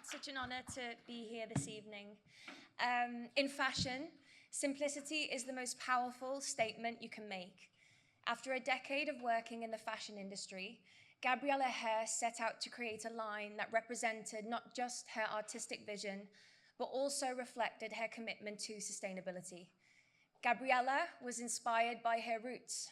It's such an honor to be here this evening. In fashion, simplicity is the most powerful statement you can make. After a decade of working in the fashion industry, Gabriela Hearst set out to create a line that represented not just her artistic vision, but also reflected her commitment to sustainability. Gabriela was inspired by her roots.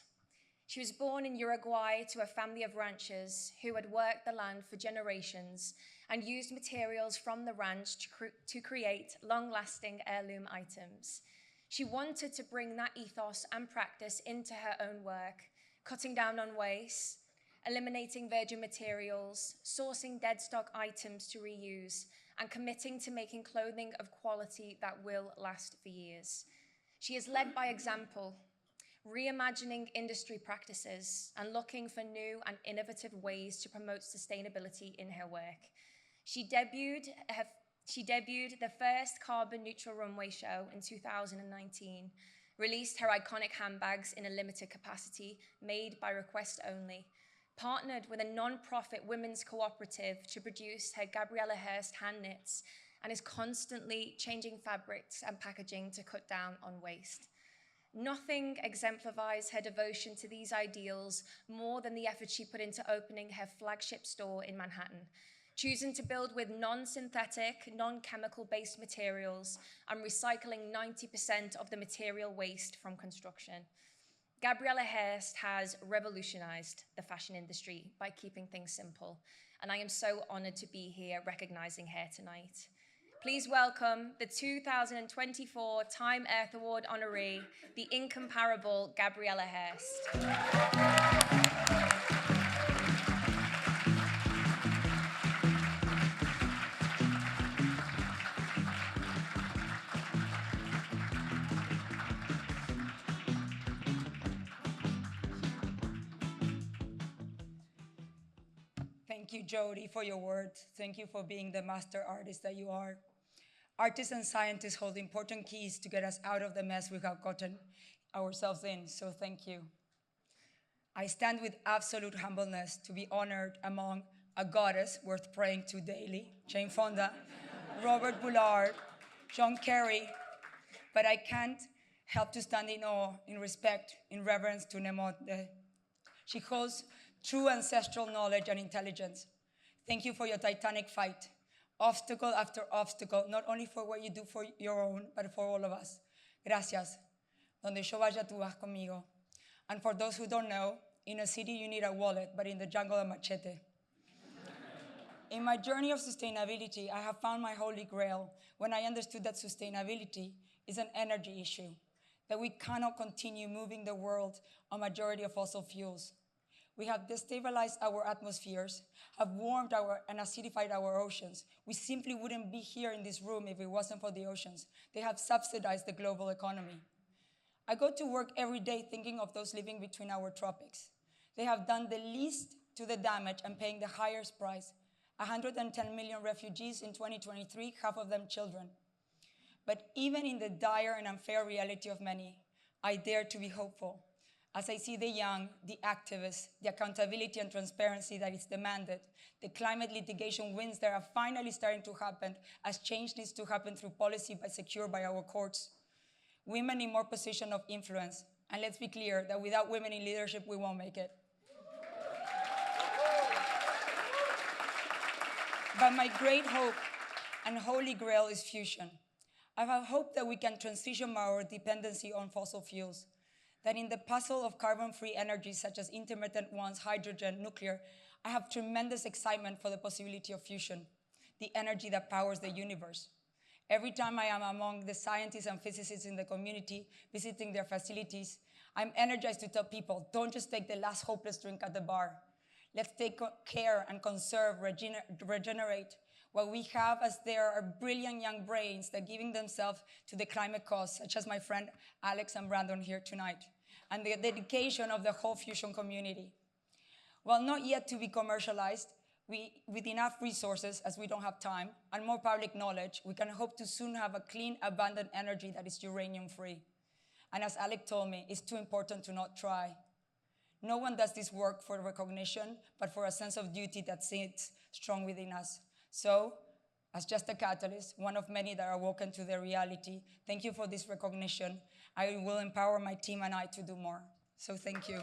She was born in Uruguay to a family of ranchers who had worked the land for generations and used materials from the ranch to create long-lasting heirloom items. She wanted to bring that ethos and practice into her own work, cutting down on waste, eliminating virgin materials, sourcing dead stock items to reuse, and committing to making clothing of quality that will last for years. She is led by example, reimagining industry practices and looking for new and innovative ways to promote sustainability in her work. She debuted the first carbon neutral runway show in 2019, released her iconic handbags in a limited capacity, made by request only, partnered with a non-profit women's cooperative to produce her Gabriela Hearst hand knits, and is constantly changing fabrics and packaging to cut down on waste. Nothing exemplifies her devotion to these ideals more than the effort she put into opening her flagship store in Manhattan, choosing to build with non-synthetic, non-chemical-based materials and recycling 90% of the material waste from construction. Gabriela Hearst has revolutionized the fashion industry by keeping things simple, and I am so honored to be here recognizing her tonight. Please welcome the 2024 Time Earth Award honoree, the incomparable Gabriela Hearst. Thank you, Jodie, for your words. Thank you for being the master artist that you are. Artists and scientists hold important keys to get us out of the mess we have gotten ourselves in, so thank you. I stand with absolute humbleness to be honored among a goddess worth praying to daily, Jane Fonda, Robert Bullard, John Kerry, but I can't help to stand in awe, in respect, in reverence to Nemote. She holds true ancestral knowledge and intelligence. Thank you for your titanic fight, obstacle after obstacle, not only for what you do for your own, but for all of us. Gracias. Donde yo vaya, tú vas conmigo. And for those who don't know, in a city you need a wallet, but in the jungle a machete. In my journey of sustainability, I have found my holy grail when I understood that sustainability is an energy issue, that we cannot continue moving the world on majority of fossil fuels. We have destabilized our atmospheres, have warmed and acidified our oceans. We simply wouldn't be here in this room if it wasn't for the oceans. They have subsidized the global economy. I go to work every day thinking of those living between our tropics. They have done the least to the damage and paying the highest price. 110 million refugees in 2023, half of them children. But even in the dire and unfair reality of many, I dare to be hopeful. As I see the young, the activists, the accountability and transparency that is demanded, the climate litigation wins that are finally starting to happen as change needs to happen through policy but secured by our courts. Women in more position of influence. And let's be clear that without women in leadership, we won't make it. But my great hope and holy grail is fusion. I have hope that we can transition our dependency on fossil fuels, that in the puzzle of carbon-free energies such as intermittent ones, hydrogen, nuclear, I have tremendous excitement for the possibility of fusion, the energy that powers the universe. Every time I am among the scientists and physicists in the community, visiting their facilities, I'm energized to tell people, don't just take the last hopeless drink at the bar. Let's take care and conserve, regenerate what we have, as there are brilliant young brains that are giving themselves to the climate cause, such as my friend Alex and Brandon here tonight, and the dedication of the whole fusion community. While not yet to be commercialized, with enough resources, as we don't have time, and more public knowledge, we can hope to soon have a clean, abundant energy that is uranium-free. And as Alec told me, it's too important to not try. No one does this work for recognition, but for a sense of duty that sits strong within us. So, as just a catalyst, one of many that are woken to their reality. Thank you for this recognition. I will empower my team and I to do more. So thank you.